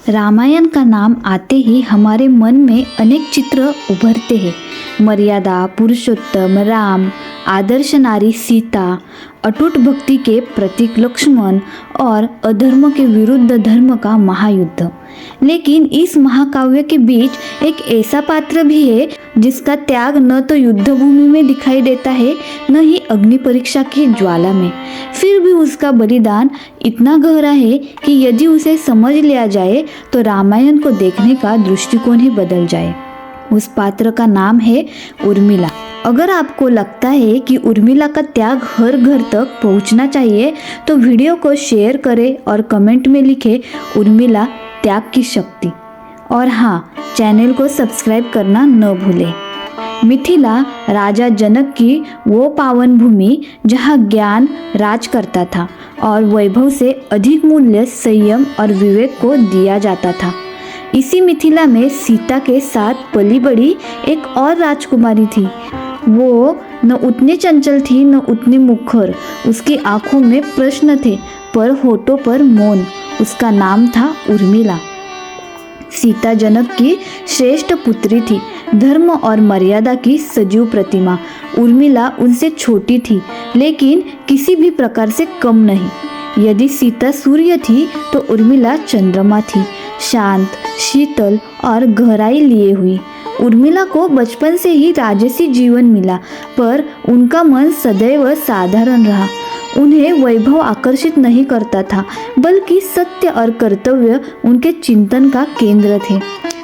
रामायण का नाम आते ही हमारे मन में अनेक चित्र उभरते हैं। मर्यादा पुरुषोत्तम राम, आदर्श नारी सीता, अटूट भक्ति के प्रतीक लक्ष्मण और अधर्म के विरुद्ध धर्म का महायुद्ध। लेकिन इस महाकाव्य के बीच एक ऐसा पात्र भी है जिसका त्याग न तो युद्ध भूमि में दिखाई देता है, न ही अग्नि परीक्षा की ज्वाला में। फिर भी उसका बलिदान इतना गहरा है कि यदि उसे समझ लिया जाए तो रामायण को देखने का दृष्टिकोण ही बदल जाए। उस पात्र का नाम है उर्मिला। अगर आपको लगता है कि उर्मिला का त्याग हर घर तक पहुंचना चाहिए तो वीडियो को शेयर करें और कमेंट में लिखें उर्मिला त्याग की शक्ति। और हाँ, चैनल को सब्सक्राइब करना न भूलें। मिथिला राजा जनक की वो पावन भूमि जहाँ ज्ञान राज करता था और वैभव से अधिक मूल्य संयम और विवेक को दिया जाता था। इसी मिथिला में सीता के साथ पली बड़ी एक और राजकुमारी थी। वो न उतनी चंचल थी न उतनी मुखर। उसकी आंखों में प्रश्न थे पर होठों पर मौन। उसका नाम था उर्मिला। सीता जनक की श्रेष्ठ पुत्री थी, धर्म और मर्यादा की सजीव प्रतिमा। उर्मिला उनसे छोटी थी लेकिन किसी भी प्रकार से कम नहीं। यदि सीता सूर्य थी तो उर्मिला चंद्रमा थी, शांत, शीतल और गहराई लिए हुई। उर्मिला को बचपन से ही राजसी जीवन मिला पर उनका मन सदैव साधारण रहा। उन्हें वैभव आकर्षित नहीं करता था बल्कि सत्य और कर्तव्य उनके चिंतन का केंद्र थे।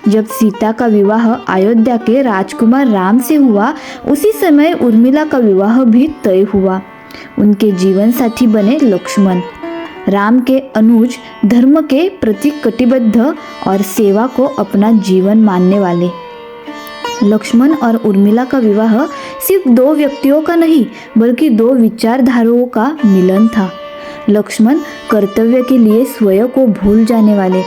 जब सीता का विवाह अयोध्या के राजकुमार राम से हुआ उसी समय उर्मिला का विवाह भी तय हुआ। उनके जीवन साथी बने लक्ष्मण, राम के अनुज, धर्म के प्रति कटिबद्ध और सेवा को अपना जीवन मानने वाले। लक्ष्मण और उर्मिला का विवाह सिर्फ दो व्यक्तियों का नहीं बल्कि दो विचारधाराओं का मिलन था। लक्ष्मण कर्तव्य के लिए स्वयं को भूल जाने वाले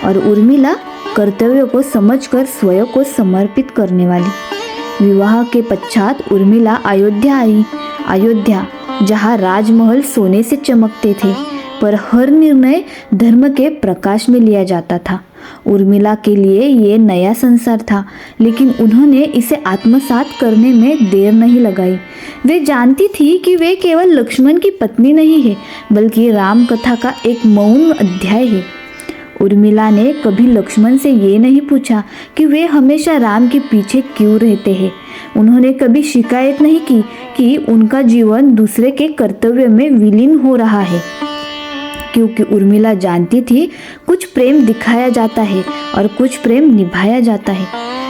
और उर्मिला कर्तव्य को समझकर स्वयं को समर्पित करने वाली। विवाह के पश्चात उर्मिला अयोध्या आई। अयोध्या जहाँ राजमहल सोने से चमकते थे पर हर निर्णय धर्म के प्रकाश में लिया जाता था। उर्मिला के लिए ये नया संसार था लेकिन उन्होंने इसे आत्मसात करने में देर नहीं लगाई। वे जानती थी कि वे केवल लक्ष्मण की पत्नी नहीं है बल्कि राम कथा का एक मौन अध्याय है। उर्मिला ने कभी लक्ष्मण से ये नहीं पूछा कि वे हमेशा राम के पीछे क्यों रहते हैं। उन्होंने कभी शिकायत नहीं की कि उनका जीवन दूसरे के कर्तव्य में विलीन हो रहा है, क्योंकि उर्मिला जानती थी कुछ प्रेम दिखाया जाता है और कुछ प्रेम निभाया जाता है।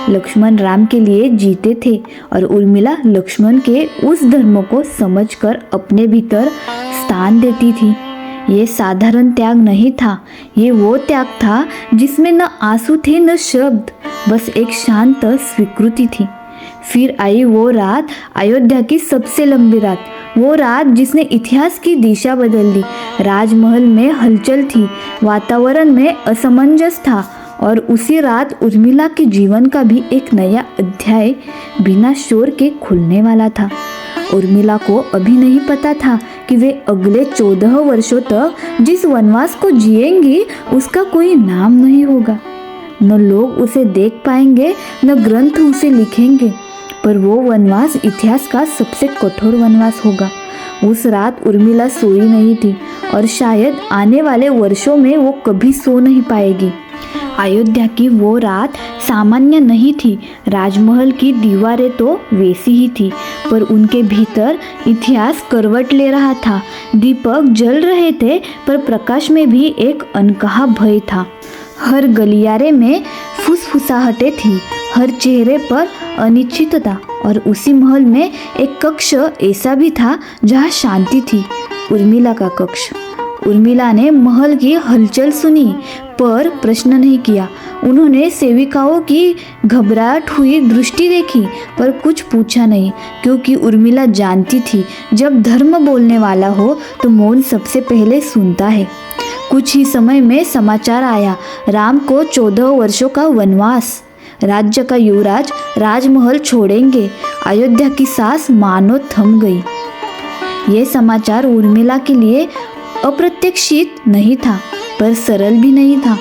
लक्ष्मण राम के लिए जीते थे और उर्मिला लक्ष्मण के उस धर्म को समझकर अपने भीतर स्थान देती थी। ये साधारण त्याग नहीं था, ये वो त्याग था जिसमें न आंसू थे न शब्द, बस एक शांत स्वीकृति थी। फिर आई वो रात, अयोध्या की सबसे लंबी रात, वो रात जिसने इतिहास की दिशा बदल दी। राजमहल में हलचल थी, वातावरण में असमंजस था और उसी रात उर्मिला के जीवन का भी एक नया अध्याय बिना शोर के खुलने वाला था। उर्मिला को अभी नहीं पता था कि वे अगले 14 वर्षों तक जिस वनवास को जिएंगी उसका कोई नाम नहीं होगा। न लोग उसे देख पाएंगे न ग्रंथ उसे लिखेंगे, पर वो वनवास इतिहास का सबसे कठोर वनवास होगा। उस रात उर्मिला सोई नहीं थी और शायद आने वाले वर्षों में वो कभी सो नहीं पाएगी। अयोध्या की वो रात सामान्य नहीं थी। राजमहल की दीवारें तो वैसी ही थी पर उनके भीतर इतिहास करवट ले रहा था। दीपक जल रहे थे पर प्रकाश में भी एक अनकहा भय था। हर गलियारे में फुसफुसाहटें थी, हर चेहरे पर अनिश्चितता और उसी महल में एक कक्ष ऐसा भी था जहाँ शांति थी, उर्मिला का कक्ष। उर्मिला ने महल की हलचल सुनी पर प्रश्न नहीं किया। उन्होंने सेविकाओं की घबराहट हुई दृष्टि देखी पर कुछ पूछा नहीं, क्योंकि उर्मिला जानती थी जब धर्म बोलने वाला हो तो मौन सबसे पहले सुनता है। कुछ ही समय में समाचार आया, राम को 14 वर्षों का वनवास, राज्य का युवराज राजमहल छोड़ेंगे। अयोध्या की सांस मानो थम गई। ये समाचार उर्मिला के लिए अप्रत्याशित नहीं था पर सरल भी नहीं था।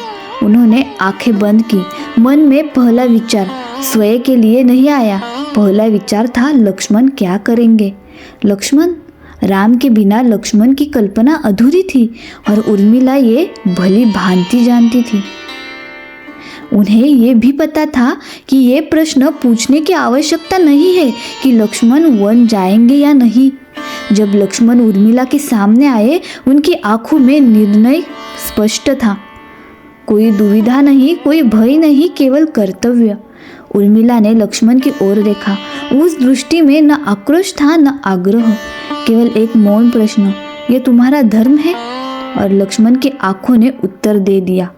उन्होंने आंखें बंद की। मन में पहला विचार स्वयं के लिए नहीं आया। पहला विचार था लक्ष्मण क्या करेंगे। लक्ष्मण, राम के बिना लक्ष्मण की कल्पना अधूरी थी और उर्मिला ये भली भांति जानती थी। उन्हें ये भी पता था कि ये प्रश्न पूछने की आवश्यकता नहीं है कि लक्ष्मण वन जाएंगे या नहीं। जब लक्ष्मण उर्मिला के सामने आए, उनकी आंखों में निर्णय स्पष्ट था। कोई दुविधा नहीं, कोई भय नहीं, केवल कर्तव्य। उर्मिला ने लक्ष्मण की ओर देखा। उस दृष्टि में न आक्रोश था न आग्रह, केवल एक मौन प्रश्न, यह तुम्हारा धर्म है? और लक्ष्मण की आंखों ने उत्तर दे दिया।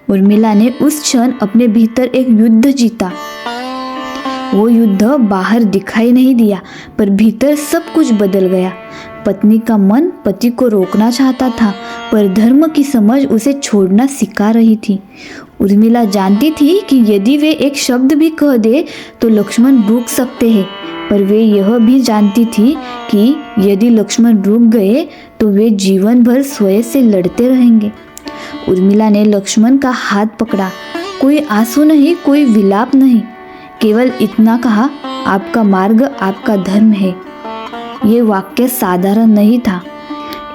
उर्मिला ने उस क्षण अपने भीतर एक युद्ध जीता। वो युद्ध बाहर दिखाई नहीं दिया, पर भीतर सब कुछ बदल गया। पत्नी का मन पति को रोकना चाहता था, पर धर्म की समझ उसे छोड़ना सिखा रही थी। उर्मिला जानती थी कि यदि वे एक शब्द भी कह दे तो लक्ष्मण रुक सकते हैं, पर वे यह भी जानती थी कि यदि लक्ष्मण रुक गए तो वे जीवन भर स्वयं से लड़ते रहेंगे। उर्मिला ने लक्ष्मण का हाथ पकड़ा। कोई आंसू नहीं, कोई विलाप नहीं, केवल इतना कहा, आपका मार्ग आपका धर्म है। ये वाक्य साधारण नहीं था।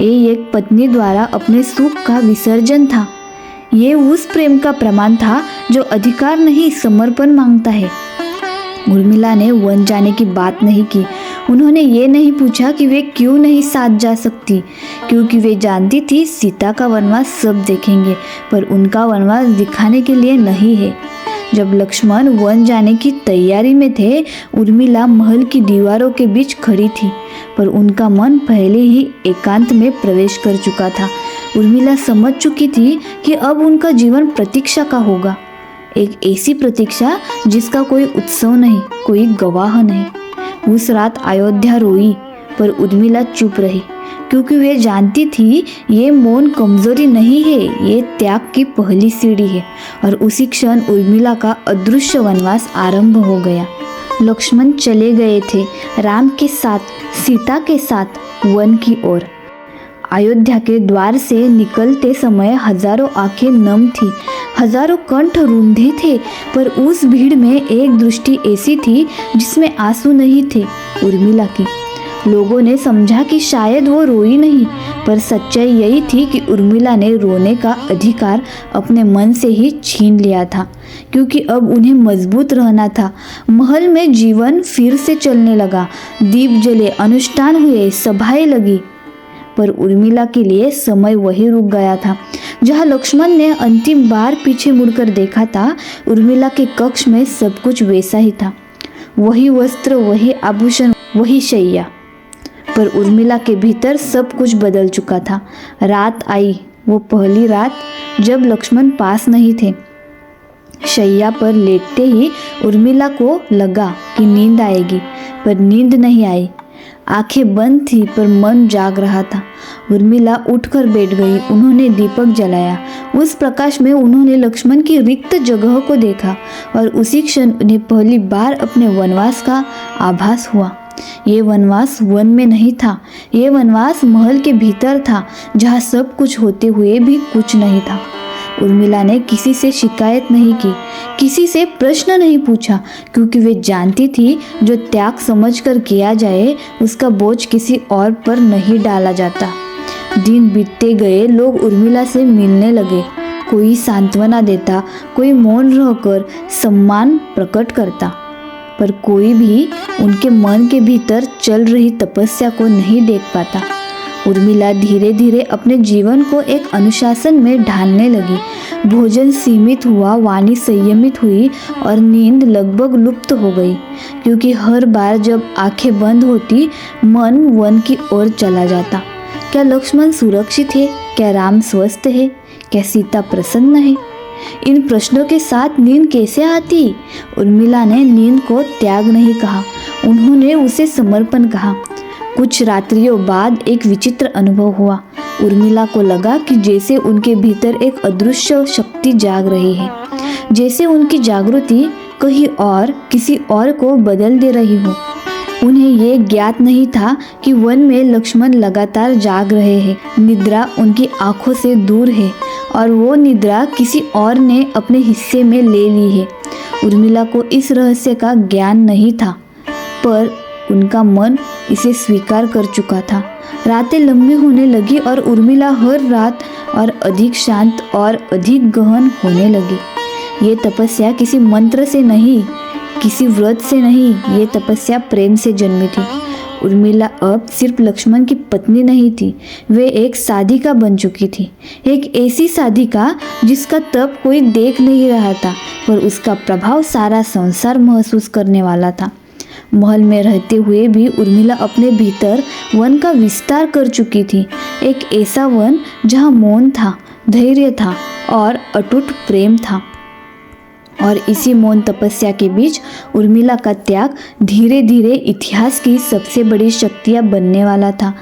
ये एक पत्नी द्वारा अपने सुख का विसर्जन था। ये उस प्रेम का प्रमाण था जो अधिकार नहीं, समर्पण मांगता है। उर्मिला ने वन जाने की बात नहीं की। उन्होंने ये नहीं पूछा कि वे क्यों नहीं साथ जा सकती, क्योंकि वे जानती थी सीता का वनवास सब देखेंगे, पर उनका वनवास दिखाने के लिए नहीं है। जब लक्ष्मण वन जाने की तैयारी में थे, उर्मिला महल की दीवारों के बीच खड़ी थी, पर उनका मन पहले ही एकांत में प्रवेश कर चुका था। उर्मिला समझ चुकी थी कि अब उनका जीवन प्रतीक्षा का होगा, एक ऐसी प्रतीक्षा जिसका कोई उत्सव नहीं, कोई गवाह नहीं। उस रात अयोध्या रोई, पर उर्मिला चुप रही, क्योंकि वे जानती थी ये मौन कमजोरी नहीं है, ये त्याग की पहली सीढ़ी है। और उसी क्षण उर्मिला का अदृश्य वनवास आरंभ हो गया। लक्ष्मण चले गए थे राम के साथ, सीता के साथ वन की ओर। अयोध्या के द्वार से निकलते समय हजारों आंखें नम थी, हजारों कंठ रूंधे थे, पर उस भीड़ में एक दृष्टि ऐसी थी जिसमें आंसू नहीं थे, उर्मिला की। लोगों ने समझा कि शायद वो रोई नहीं, पर सच्चाई यही थी कि उर्मिला ने रोने का अधिकार अपने मन से ही छीन लिया था, क्योंकि अब उन्हें मजबूत रहना था। महल में जीवन फिर से चलने लगा, दीप जले, अनुष्ठान हुए, सभाएं लगी, पर उर्मिला के लिए समय वही रुक गया था जहाँ लक्ष्मण ने अंतिम बार पीछे मुड़कर देखा था। उर्मिला के कक्ष में सब कुछ वैसा ही था, वही वस्त्र, वही आभूषण, वही शैया, पर उर्मिला के भीतर सब कुछ बदल चुका था। रात आई, वो पहली रात जब लक्ष्मण पास नहीं थे। शैया पर लेटते ही उर्मिला को लगा कि नींद आएगी, पर नींद नहीं आई। आंखें बंद थी, पर मन जाग रहा था। उर्मिला उठकर बैठ गई। उन्होंने दीपक जलाया। उस प्रकाश में उन्होंने लक्ष्मण की रिक्त जगह को देखा, और उसी क्षण उन्हें पहली बार अपने वनवास का आभास हुआ। ये वनवास वन में नहीं था, ये वनवास महल के भीतर था, जहाँ सब कुछ होते हुए भी कुछ नहीं था। उर्मिला ने किसी से शिकायत नहीं की, किसी से प्रश्न नहीं पूछा, क्योंकि वे जानती थी जो त्याग समझकर किया जाए उसका बोझ किसी और पर नहीं डाला जाता। दिन बीतते गए, लोग उर्मिला से मिलने लगे। कोई सांत्वना देता, कोई मौन रहकर सम्मान प्रकट करता, पर कोई भी उनके मन के भीतर चल रही तपस्या को नहीं देख पाता। उर्मिला धीरे धीरे अपने जीवन को एक अनुशासन में ढालने लगी। भोजन सीमित हुआ, वाणी संयमित हुई, और नींद लगभग लुप्त हो गई, क्योंकि हर बार जब आंखें बंद होती, मन वन की ओर चला जाता। क्या लक्ष्मण सुरक्षित है? क्या राम स्वस्थ है? क्या सीता प्रसन्न है? इन प्रश्नों के साथ नींद कैसे आती? उर्मिला ने नींद को त्याग नहीं कहा, उन्होंने उसे समर्पण कहा। कुछ रात्रियों बाद एक विचित्र अनुभव हुआ। उर्मिला को लगा कि जैसे उनके भीतर एक अदृश्य शक्ति जाग रही है, जैसे उनकी जागृति कहीं और किसी और को बदल दे रही हो। उन्हें ये ज्ञात नहीं था कि वन में लक्ष्मण लगातार जाग रहे हैं, निद्रा उनकी आंखों से दूर है, और वो निद्रा किसी और ने अपने हिस्से में ले ली है। उर्मिला को इस रहस्य का ज्ञान नहीं था, पर उनका मन इसे स्वीकार कर चुका था। रातें लंबी होने लगी और उर्मिला हर रात और अधिक शांत और अधिक गहन होने लगी। ये तपस्या किसी मंत्र से नहीं, किसी व्रत से नहीं, ये तपस्या प्रेम से जन्मी थी। उर्मिला अब सिर्फ लक्ष्मण की पत्नी नहीं थी, वे एक साधिका बन चुकी थी। एक ऐसी साधिका जिसका तप कोई देख नहीं रहा था, पर उसका प्रभाव सारा संसार महसूस करने वाला था। महल में रहते हुए भी उर्मिला अपने भीतर वन का विस्तार कर चुकी थी। एक ऐसा वन जहाँ मौन था, धैर्य था और अटूट प्रेम था। और इसी मौन तपस्या के बीच उर्मिला का त्याग धीरे धीरे इतिहास की सबसे बड़ी शक्तियाँ बनने वाला था।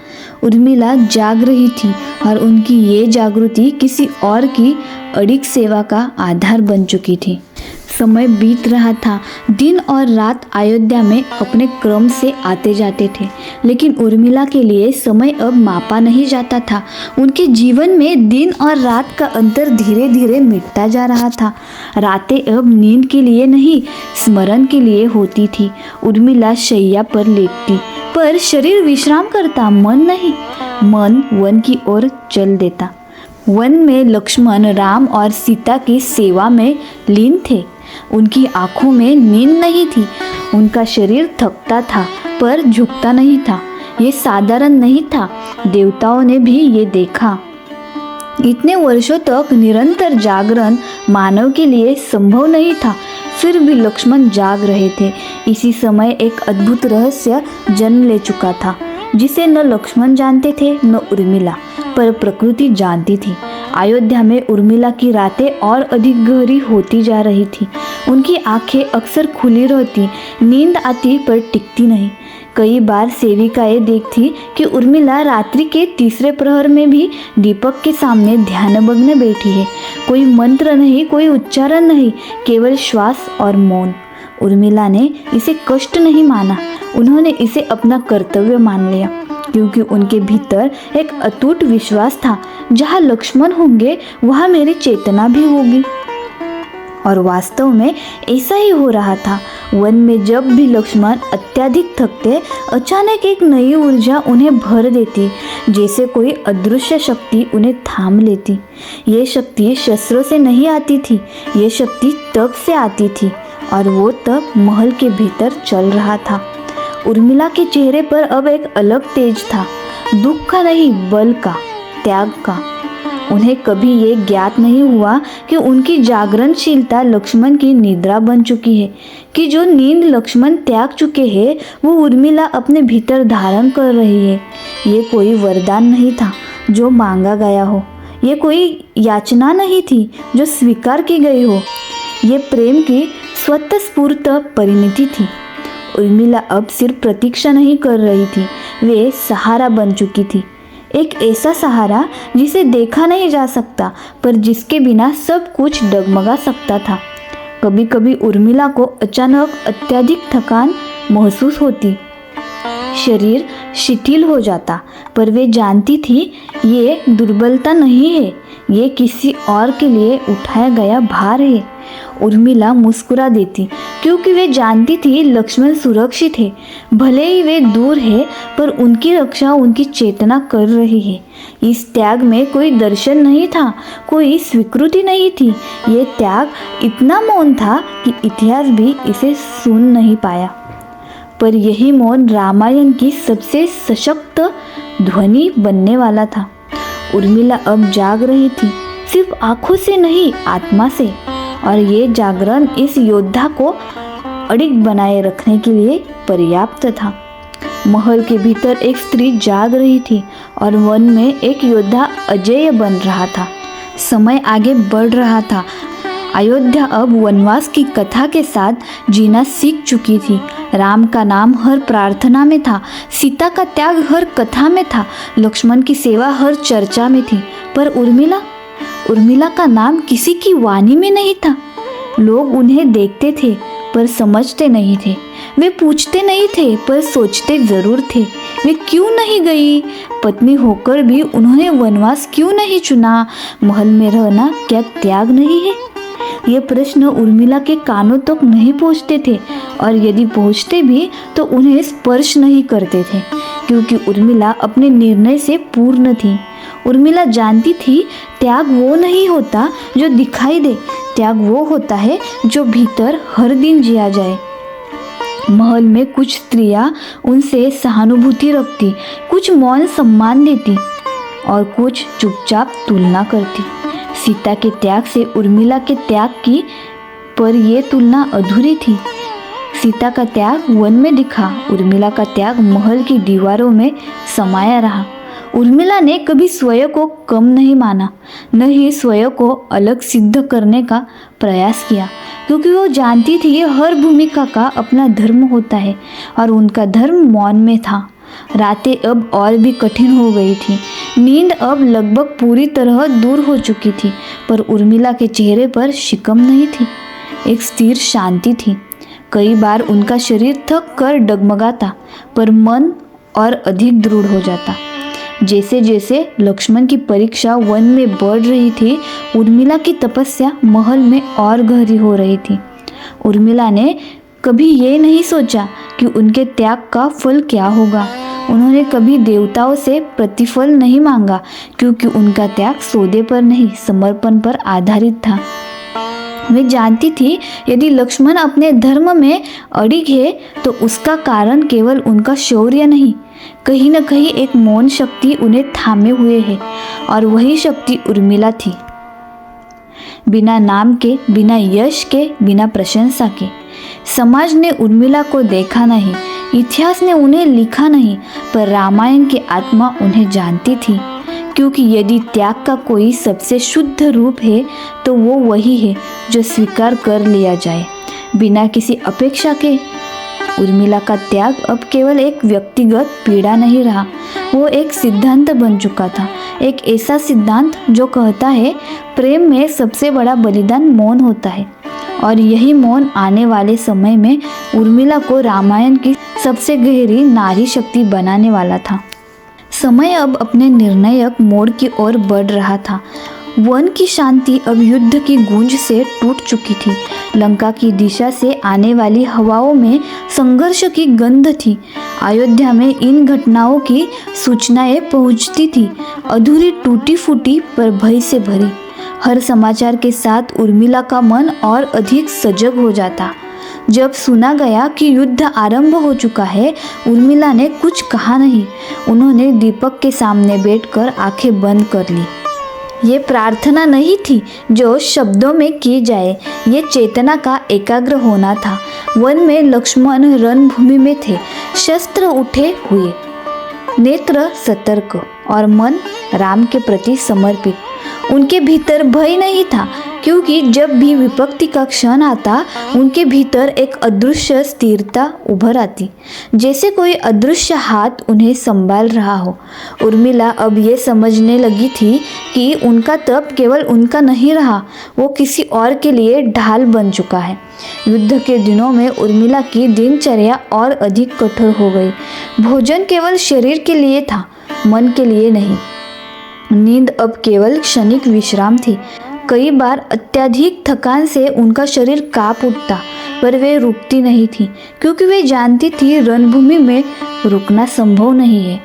उर्मिला जाग रही थी और उनकी ये जागृति किसी और की अडिग सेवा का आधार बन चुकी थी। समय बीत रहा था, दिन और रात अयोध्या में अपने क्रम से आते जाते थे, लेकिन उर्मिला के लिए समय अब मापा नहीं जाता था। उनके जीवन में दिन और रात का अंतर धीरे धीरे मिटता जा रहा था। रातें अब नींद के लिए नहीं, स्मरण के लिए होती थी। उर्मिला शैया पर लेटती, पर शरीर विश्राम करता, मन नहीं। मन वन की ओर चल देता। वन में लक्ष्मण, राम और सीता की सेवा में लीन थे। उनकी आंखों में नींद नहीं थी। उनका शरीर थकता था पर झुकता नहीं था। ये साधारण नहीं था, देवताओं ने भी ये देखा। इतने वर्षों तक निरंतर जागरण मानव के लिए संभव नहीं था, फिर भी लक्ष्मण जाग रहे थे। इसी समय एक अद्भुत रहस्य जन्म ले चुका था, जिसे न लक्ष्मण जानते थे न उर्मिला, पर प्रकृति जानती थी। अयोध्या में उर्मिला की रातें और अधिक गहरी होती जा रही थी। उनकी आंखें अक्सर खुली रहती, नींद आती पर टिकती नहीं। कई बार सेविकाएं देखती कि उर्मिला रात्रि के तीसरे प्रहर में भी दीपक के सामने ध्यानमग्न बैठी है। कोई मंत्र नहीं, कोई उच्चारण नहीं, केवल श्वास और मौन। उर्मिला ने इसे कष्ट नहीं माना, उन्होंने इसे अपना कर्तव्य मान लिया, क्योंकि उनके भीतर एक अटूट विश्वास था, जहाँ लक्ष्मण होंगे वहाँ मेरी चेतना भी होगी। और वास्तव में ऐसा ही हो रहा था। वन में जब भी लक्ष्मण अत्यधिक थकते, अचानक एक नई ऊर्जा उन्हें भर देती, जैसे कोई अदृश्य शक्ति उन्हें थाम लेती। ये शक्ति शस्त्रों से नहीं आती थी, ये शक्ति तप से आती थी, और वो तप महल के भीतर चल रहा था। उर्मिला के चेहरे पर अब एक अलग तेज था, दुख का नहीं, बल का, त्याग का। उन्हें कभी ये ज्ञात नहीं हुआ कि उनकी जागरणशीलता लक्ष्मण की निद्रा बन चुकी है, कि जो नींद लक्ष्मण त्याग चुके हैं वो उर्मिला अपने भीतर धारण कर रही है। ये कोई वरदान नहीं था जो मांगा गया हो, ये कोई याचना नहीं थी जो स्वीकार की गई हो, ये प्रेम की स्वतःस्फूर्त परिणति थी। उर्मिला अब सिर्फ प्रतीक्षा नहीं कर रही थी, वे सहारा बन चुकी थी। एक ऐसा सहारा जिसे देखा नहीं जा सकता, पर जिसके बिना सब कुछ डगमगा सकता था। कभी कभी उर्मिला को अचानक अत्यधिक थकान महसूस होती, शरीर शिथिल हो जाता, पर वे जानती थी ये दुर्बलता नहीं है, ये किसी और के लिए उठाया गया भार है। उर्मिला मुस्कुरा देती, क्योंकि वे जानती थी लक्ष्मण सुरक्षित है। भले ही वे दूर है, पर उनकी रक्षा उनकी चेतना कर रही है। इस त्याग में कोई दर्शन नहीं था, कोई स्वीकृति नहीं थी। ये त्याग इतना मौन था कि इतिहास भी इसे सुन नहीं पाया। पर यही मौन रामायण की सबसे सशक्त ध्वनि बनने वाला था। उर्मिला अब जाग रही थी, सिर्फ आंखों से नहीं, आत्मा से। और ये जागरण इस योद्धा को अडिग बनाए रखने के लिए पर्याप्त था। महल के भीतर एक स्त्री जाग रही थी और वन में एक योद्धा अजेय बन रहा था। समय आगे बढ़ रहा था। अयोध्या अब वनवास की कथा के साथ जीना सीख चुकी थी। राम का नाम हर प्रार्थना में था, सीता का त्याग हर कथा में था, लक्ष्मण की सेवा हर चर्चा में थी। पर उर्मिला का नाम किसी की वाणी में नहीं था। लोग उन्हें देखते थे, पर समझते नहीं थे। वे पूछते नहीं थे पर सोचते जरूर थे, वे क्यों नहीं गई? पत्नी होकर भी उन्होंने वनवास क्यों नहीं चुना? महल में रहना क्या त्याग नहीं है? ये प्रश्न उर्मिला के कानों तक नहीं पहुँचते थे, और यदि पहुँचते भी तो उन्हें स्पर्श नहीं करते थे, क्योंकि उर्मिला अपने निर्णय से पूर्ण थी। उर्मिला जानती थी त्याग वो नहीं होता जो दिखाई दे, त्याग वो होता है जो भीतर हर दिन जिया जाए। महल में कुछ स्त्रियां उनसे सहानुभूति रखती, कुछ मौन सम्मान देती और कुछ चुपचाप तुलना करती। सीता के त्याग से उर्मिला के त्याग की पर यह तुलना अधूरी थी। सीता का त्याग वन में दिखा, उर्मिला का त्याग महल की दीवारों में समाया रहा। उर्मिला ने कभी स्वयं को कम नहीं माना, न ही स्वयं को अलग सिद्ध करने का प्रयास किया, क्योंकि वो जानती थी ये हर भूमिका का अपना धर्म होता है और उनका धर्म मौन में था। रातें अब और भी कठिन हो गई थी, नींद अब लगभग पूरी तरह दूर हो चुकी थी, पर उर्मिला के चेहरे पर शिकम नहीं थी, एक स्थिर शांति थी। कई बार उनका शरीर थक कर डगमगाता, पर मन और अधिक दृढ़ हो जाता। जैसे जैसे लक्ष्मण की परीक्षा वन में बढ़ रही थी, उर्मिला की तपस्या महल में और गहरी हो रही थी। उर्मिला ने कभी ये नहीं सोचा कि उनके त्याग का फल क्या होगा। उन्होंने कभी देवताओं से प्रतिफल नहीं मांगा, क्योंकि उनका त्याग सौदे पर नहीं, समर्पण पर आधारित था। वे जानती थी यदि लक्ष्मण अपने धर्म में अड़िग है तो उसका कारण केवल उनका शौर्य नहीं, कहीं न कहीं एक मौन शक्ति उन्हें थामे हुए है, और वही शक्ति उर्मिला थी। बिना नाम के, बिना यश के, बिना प्रशंसा के। समाज ने उर्मिला को देखा नहीं, इतिहास ने उन्हें लिखा नहीं, पर रामायण की आत्मा उन्हें जानती थी, क्योंकि यदि त्याग का कोई सबसे शुद्ध रूप है तो वो वही है जो स्वीकार कर लिया जाए बिना किसी अपेक्षा के। उर्मिला का त्याग अब केवल एक व्यक्तिगत पीड़ा नहीं रहा, वो एक सिद्धांत बन चुका था, एक ऐसा सिद्धांत जो कहता है प्रेम में सबसे बड़ा बलिदान मौन होता है, और यही मौन आने वाले समय में उर्मिला को रामायण की सबसे गहरी नारी शक्ति बनाने वाला था। समय अब अपने निर्णायक मोड़ की ओर बढ़ रहा था। वन की शांति अब युद्ध की गूंज से टूट चुकी थी। लंका की दिशा से आने वाली हवाओं में संघर्ष की गंध थी। अयोध्या में इन घटनाओं की सूचनाएं पहुंचती थी, अधूरी, टूटी फूटी, पर भय से भरी। हर समाचार के साथ उर्मिला का मन और अधिक सजग हो जाता। जब सुना गया कि युद्ध आरंभ हो चुका है, उर्मिला ने कुछ कहा नहीं। उन्होंने दीपक के सामने बैठकर आंखें बंद कर ली। ये प्रार्थना नहीं थी जो शब्दों में की जाए, ये चेतना का एकाग्र होना था। वन में लक्ष्मण रणभूमि में थे, शस्त्र उठे हुए, नेत्र सतर्क और मन राम के प्रति समर्पित। उनके भीतर भय नहीं था, क्योंकि जब भी विपत्ति का क्षण आता उनके भीतर एक अदृश्य स्थिरता उभर आती, जैसे कोई अदृश्य हाथ उन्हें संभाल रहा हो। उर्मिला अब ये समझने लगी थी कि उनका तप केवल उनका नहीं रहा, वो किसी और के लिए ढाल बन चुका है। युद्ध के दिनों में उर्मिला की दिनचर्या और अधिक कठोर हो गई। भोजन केवल शरीर के लिए था, मन के लिए नहीं। नींद अब केवल क्षणिक विश्राम थी। कई बार अत्यधिक थकान से उनका शरीर कांप उठता, पर वे रुकती नहीं थी, क्योंकि वे जानती थी रणभूमि में रुकना संभव नहीं है।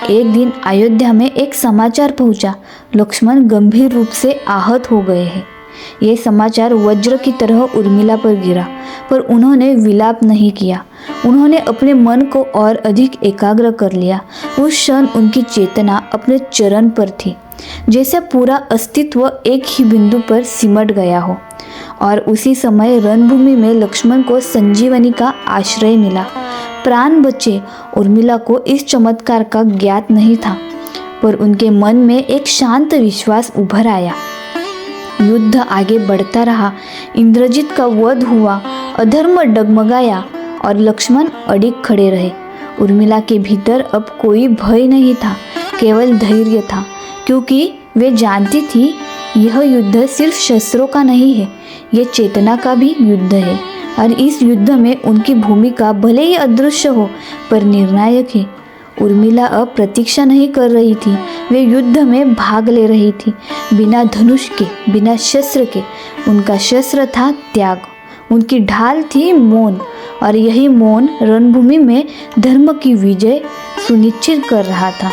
एक दिन अयोध्या में एक समाचार पहुंचा, लक्ष्मण गंभीर रूप से आहत हो गए हैं। ये समाचार वज्र की तरह उर्मिला पर गिरा, पर उन्होंने विलाप नहीं किया। उन्होंने अपने मन को और अधिक एकाग्र कर लिया। उस क्षण उनकी चेतना अपने चरण पर थी, जैसे पूरा अस्तित्व एक ही बिंदु पर सिमट गया हो। और उसी समय रणभूमि में लक्ष्मण को संजीवनी का आश्रय मिला, प्राण बचे। उर्मिला को इस चमत्कार का ज्ञात नहीं था, पर उनके मन में एक शांत विश्वास उभर आया। युद्ध आगे बढ़ता रहा, इंद्रजित का वध हुआ, अधर्म डगमगाया और लक्ष्मण अडिग खड़े रहे। उर्मिला के भीतर अब कोई भय नहीं था, केवल धैर्य था, क्योंकि वे जानती थी यह युद्ध सिर्फ शस्त्रों का नहीं है, ये चेतना का भी युद्ध है। और इस युद्ध में उनकी भूमिका भले ही अदृश्य हो पर निर्णायक है। उर्मिला अब प्रतीक्षा नहीं कर रही थी, वे युद्ध में भाग ले रही थी, बिना धनुष के, बिना शस्त्र के। उनका शस्त्र था त्याग, उनकी ढाल थी मौन, और यही मौन रणभूमि में धर्म की विजय सुनिश्चित कर रहा था।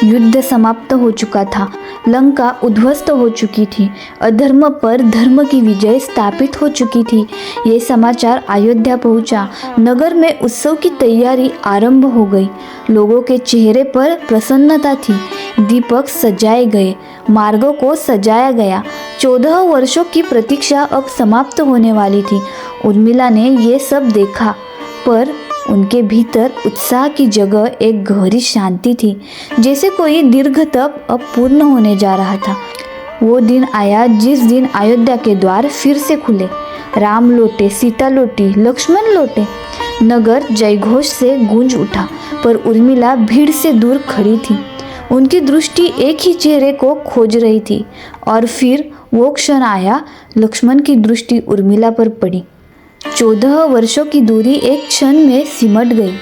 युद्ध समाप्त हो चुका था, लंका उद्ध्वस्त हो चुकी थी, अधर्म पर धर्म की विजय स्थापित हो चुकी थी। ये समाचार अयोध्या पहुंचा। नगर में उत्सव की तैयारी आरंभ हो गई। लोगों के चेहरे पर प्रसन्नता थी, दीपक सजाए गए, मार्गों को सजाया गया। 14 वर्षों की प्रतीक्षा अब समाप्त होने वाली थी। उर्मिला ने ये सब देखा, पर उनके भीतर उत्साह की जगह एक गहरी शांति थी, जैसे कोई दीर्घ तप अब पूर्ण होने जा रहा था। वो दिन आया जिस दिन अयोध्या के द्वार फिर से खुले। राम लौटे, सीता लौटी, लक्ष्मण लौटे। नगर जयघोष से गूंज उठा, पर उर्मिला भीड़ से दूर खड़ी थी। उनकी दृष्टि एक ही चेहरे को खोज रही थी, और फिर वो क्षण आया, लक्ष्मण की दृष्टि उर्मिला पर पड़ी। 14 वर्षों की दूरी एक क्षण में सिमट गई।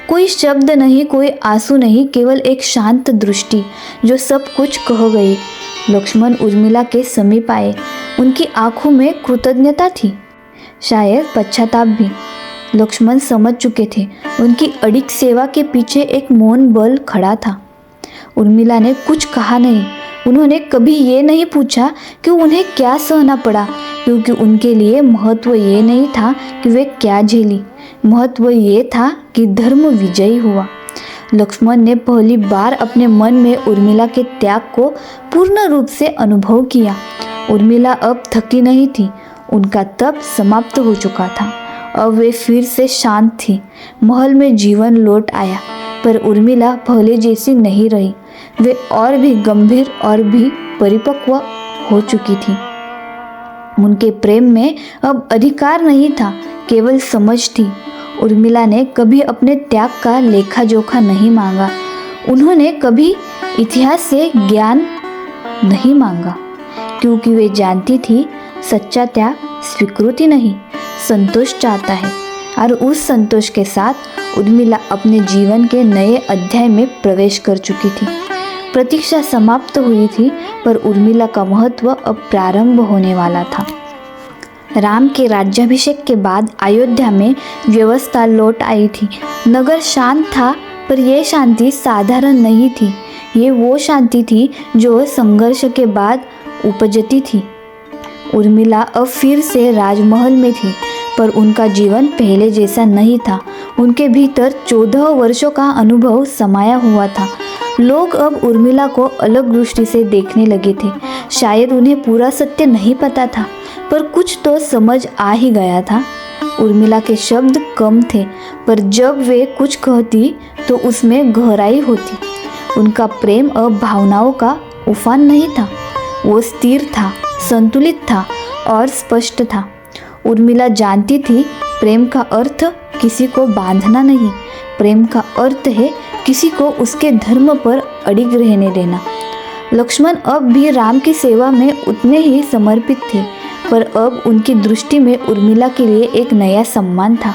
कोई शब्द नहीं, कोई आंसू नहीं, केवल एक शांत दृष्टि जो सब कुछ कह गई। लक्ष्मण उर्मिला के समीप आए। उनकी आंखों में कृतज्ञता थी, शायद पश्चाताप भी। लक्ष्मण समझ चुके थे, उनकी अडिग सेवा के पीछे एक मौन बल खड़ा था। उर्मिला ने कुछ कहा नहीं। उन्होंने कभी ये नहीं पूछा कि उन्हें क्या सहना पड़ा, क्योंकि उनके लिए महत्व ये नहीं था कि वे क्या झेली, महत्व ये था कि धर्म विजयी हुआ। लक्ष्मण ने पहली बार अपने मन में उर्मिला के त्याग को पूर्ण रूप से अनुभव किया। उर्मिला अब थकी नहीं थी, उनका तप समाप्त हो चुका था। अब वे फिर से शांत थी। महल में जीवन लौट आया, पर उर्मिला पहले जैसी नहीं रही। वे और भी गंभीर और भी परिपक्व हो चुकी थी। उनके प्रेम में अब अधिकार नहीं था, केवल समझ थी। उर्मिला ने कभी अपने त्याग का लेखा जोखा नहीं मांगा। उन्होंने कभी इतिहास से ज्ञान नहीं मांगा, क्योंकि वे जानती थी सच्चा त्याग स्वीकृति नहीं, संतोष चाहता है। और उस संतोष के साथ उर्मिला अपने जीवन के नए अध्याय में प्रवेश कर चुकी थी। प्रतीक्षा समाप्त हुई थी, पर उर्मिला का महत्व अब प्रारंभ होने वाला था। राम के राज्याभिषेक के बाद अयोध्या में व्यवस्था लौट आई थी। नगर शांत था, पर यह शांति साधारण नहीं थी। ये वो शांति थी जो संघर्ष के बाद उपजती थी। उर्मिला अब फिर से राजमहल में थी, पर उनका जीवन पहले जैसा नहीं था। उनके भीतर 14 वर्षों का अनुभव समाया हुआ था। लोग अब उर्मिला को अलग दृष्टि से देखने लगे थे। शायद उन्हें पूरा सत्य नहीं पता था, पर कुछ तो समझ आ ही गया था। उर्मिला के शब्द कम थे, पर जब वे कुछ कहती तो उसमें गहराई होती। उनका प्रेम अब भावनाओं का उफान नहीं था, वो स्थिर था, संतुलित था और स्पष्ट था। उर्मिला जानती थी, प्रेम का अर्थ किसी को बांधना नहीं, प्रेम का अर्थ है किसी को उसके धर्म पर अडिग रहने देना। लक्ष्मण अब भी राम की सेवा में उतने ही समर्पित थे, पर अब उनकी दृष्टि में उर्मिला के लिए एक नया सम्मान था।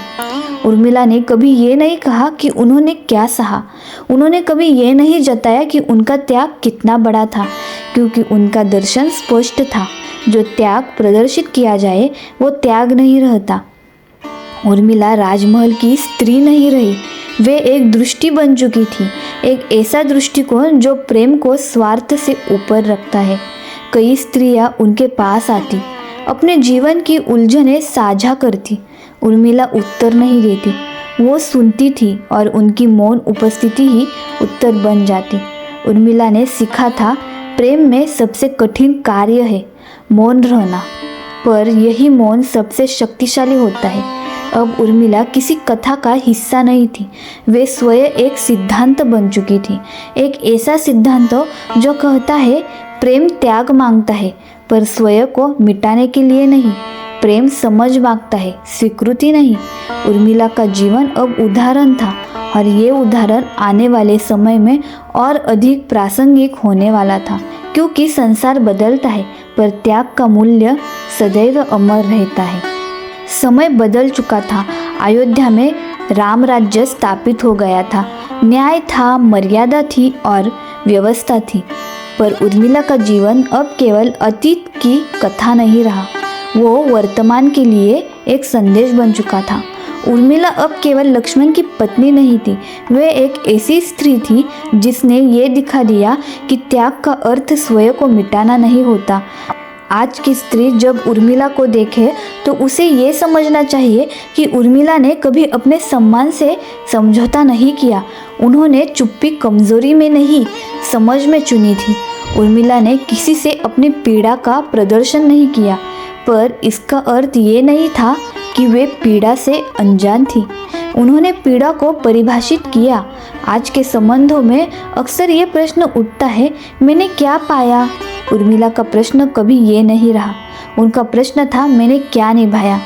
उर्मिला ने कभी ये नहीं कहा कि उन्होंने क्या सहा। उन्होंने कभी ये नहीं जताया कि उनका त्याग कितना बड़ा था, क्योंकि उनका दर्शन स्पष्ट था। जो त्याग प्रदर्शित किया जाए वो त्याग नहीं रहता। उर्मिला राजमहल की स्त्री नहीं रही, वे एक दृष्टि बन चुकी थी, एक ऐसा दृष्टिकोण जो प्रेम को स्वार्थ से ऊपर रखता है। कई स्त्रियां उनके पास आती, अपने जीवन की उलझनें साझा करती। उर्मिला उत्तर नहीं देती, वो सुनती थी, और उनकी मौन उपस्थिति ही उत्तर बन जाती। उर्मिला ने सीखा था, प्रेम में सबसे कठिन कार्य है मौन रहना, पर यही मौन सबसे शक्तिशाली होता है। अब उर्मिला किसी कथा का हिस्सा नहीं थी, वे स्वयं एक सिद्धांत बन चुकी थी। एक ऐसा सिद्धांत जो कहता है, प्रेम त्याग मांगता है, पर स्वयं को मिटाने के लिए नहीं। प्रेम समझ मांगता है, स्वीकृति नहीं। उर्मिला का जीवन अब उदाहरण था, और ये उदाहरण आने वाले समय में और अधिक प्रासंगिक होने वाला था, क्योंकि संसार बदलता है, पर त्याग का मूल्य सदैव अमर रहता है। समय बदल चुका था। अयोध्या में राम राज्य स्थापित हो गया था। न्याय था, मर्यादा थी और व्यवस्था थी। पर उर्मिला का जीवन अब केवल अतीत की कथा नहीं रहा, वो वर्तमान के लिए एक संदेश बन चुका था। उर्मिला अब केवल लक्ष्मण की पत्नी नहीं थी, वे एक ऐसी स्त्री थी जिसने ये दिखा दिया कि त्याग का अर्थ स्वयं को मिटाना नहीं होता। आज की स्त्री जब उर्मिला को देखे तो उसे ये समझना चाहिए कि उर्मिला ने कभी अपने सम्मान से समझौता नहीं किया। उन्होंने चुप्पी कमजोरी में नहीं, समझ में चुनी थी। उर्मिला ने किसी से अपनी पीड़ा का प्रदर्शन नहीं किया, पर इसका अर्थ ये नहीं था कि वे पीड़ा से अनजान थी। उन्होंने पीड़ा को परिभाषित किया। आज के संबंधों में अक्सर ये प्रश्न उठता है, मैंने क्या पाया? उर्मिला का प्रश्न कभी ये नहीं रहा, उनका प्रश्न था, मैंने क्या निभाया?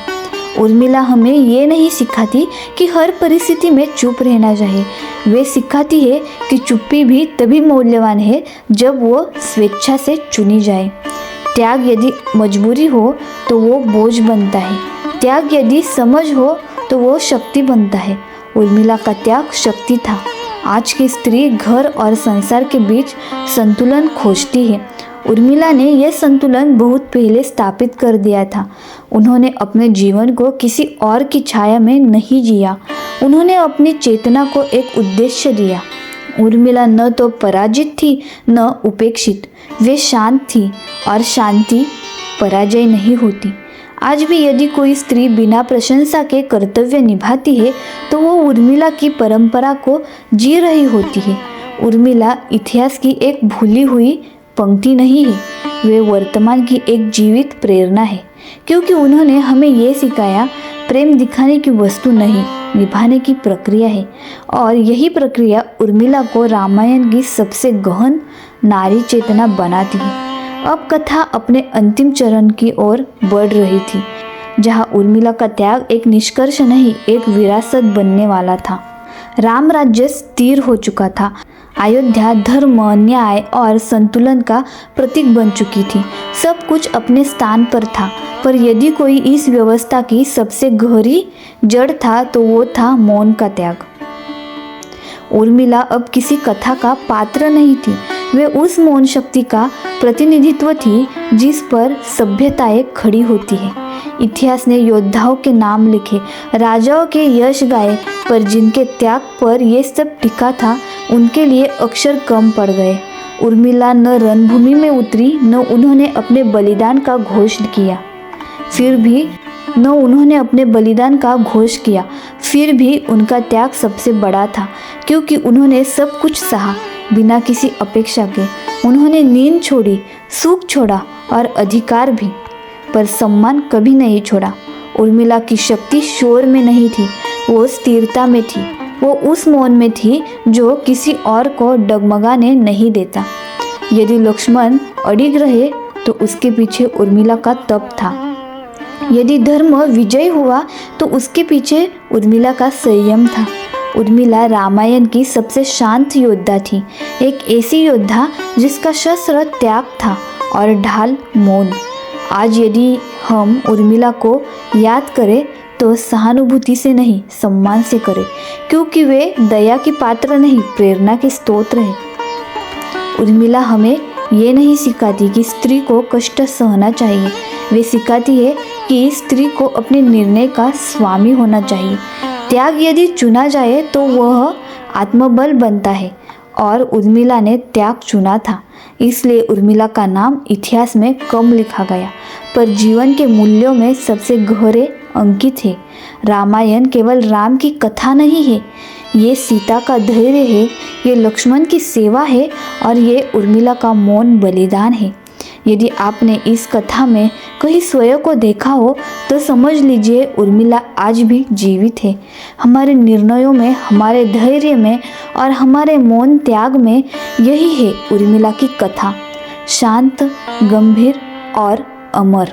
उर्मिला हमें ये नहीं सिखाती कि हर परिस्थिति में चुप रहना चाहिए, वे सिखाती है कि चुप्पी भी तभी मूल्यवान है जब वो स्वेच्छा से चुनी जाए। त्याग यदि मजबूरी हो तो वो बोझ बनता है, त्याग यदि समझ हो तो वो शक्ति बनता है। उर्मिला का त्याग शक्ति था। आज की स्त्री घर और संसार के बीच संतुलन खोजती है। उर्मिला ने यह संतुलन बहुत पहले स्थापित कर दिया था। उन्होंने अपने जीवन को किसी और की छाया में नहीं जिया, उन्होंने अपनी चेतना को एक उद्देश्य दिया। उर्मिला न तो पराजित थी न उपेक्षित, वे शांत थी और शांति पराजय नहीं होती। आज भी यदि कोई स्त्री बिना प्रशंसा के कर्तव्य निभाती है तो वो उर्मिला की परंपरा को जी रही होती है। उर्मिला इतिहास की एक भूली हुई पंक्ति नहीं है, वे वर्तमान की एक जीवित प्रेरणा है, क्योंकि उन्होंने हमें ये सिखाया, प्रेम दिखाने की वस्तु नहीं, निभाने की प्रक्रिया है। और यही प्रक्रिया उर्मिला को रामायण की सबसे गहन नारी चेतना बनाती है। अब कथा अपने अंतिम चरण की ओर बढ़ रही थी, जहाँ उर्मिला का त्याग एक निष्कर्ष नहीं, एक विरासत बनने वाला था। राम राज्य स्थिर हो चुका था। अयोध्या धर्म, न्याय और संतुलन का प्रतीक बन चुकी थी। सब कुछ अपने स्थान पर था, पर यदि कोई इस व्यवस्था की सबसे गहरी जड़ था तो वो था मौन का त्याग। उर्मिला अब किसी कथा का पात्र नहीं थी, वे उस मौन शक्ति का प्रतिनिधित्व थी जिस पर सभ्यताएं खड़ी होती है। इतिहास ने योद्धाओं के नाम लिखे, राजाओं के यश गाए, पर जिनके त्याग पर यह सब टिका था उनके लिए अक्षर कम पड़ गए। उर्मिला न रणभूमि में उतरी, न उन्होंने अपने बलिदान का घोष किया, फिर भी उनका त्याग सबसे बड़ा था, क्योंकि उन्होंने सब कुछ सहा बिना किसी अपेक्षा के। उन्होंने नींद छोड़ी, सुख छोड़ा और अधिकार भी, पर सम्मान कभी नहीं छोड़ा। उर्मिला की शक्ति शोर में नहीं थी, वो स्थिरता में थी। वो उस मौन में थी जो किसी और को डगमगाने नहीं देता। यदि लक्ष्मण अडिग रहे तो उसके पीछे उर्मिला का तप था। यदि धर्म विजय हुआ तो उसके पीछे उर्मिला का संयम था। उर्मिला रामायण की सबसे शांत योद्धा थी, एक ऐसी योद्धा जिसका शस्त्र त्याग था और ढाल मौन। आज यदि हम उर्मिला को याद करें तो सहानुभूति से नहीं, सम्मान से करें, क्योंकि वे दया की पात्र नहीं, प्रेरणा के स्तोत्र है। उर्मिला हमें ये नहीं सिखाती कि स्त्री को कष्ट सहना चाहिए, वे सिखाती है कि स्त्री को अपने निर्णय का स्वामी होना चाहिए। त्याग यदि चुना जाए तो वह आत्मबल बनता है, और उर्मिला ने त्याग चुना था, इसलिए उर्मिला का नाम इतिहास में कम लिखा गया, पर जीवन के मूल्यों में सबसे गहरे अंकित है। रामायण केवल राम की कथा नहीं है, ये सीता का धैर्य है, ये लक्ष्मण की सेवा है, और ये उर्मिला का मौन बलिदान है। यदि आपने इस कथा में कहीं स्वयं को देखा हो तो समझ लीजिए उर्मिला आज भी जीवित है। हमारे निर्णयों में, हमारे धैर्य में और हमारे मौन त्याग में यही है उर्मिला की कथा, शांत, गंभीर और अमर।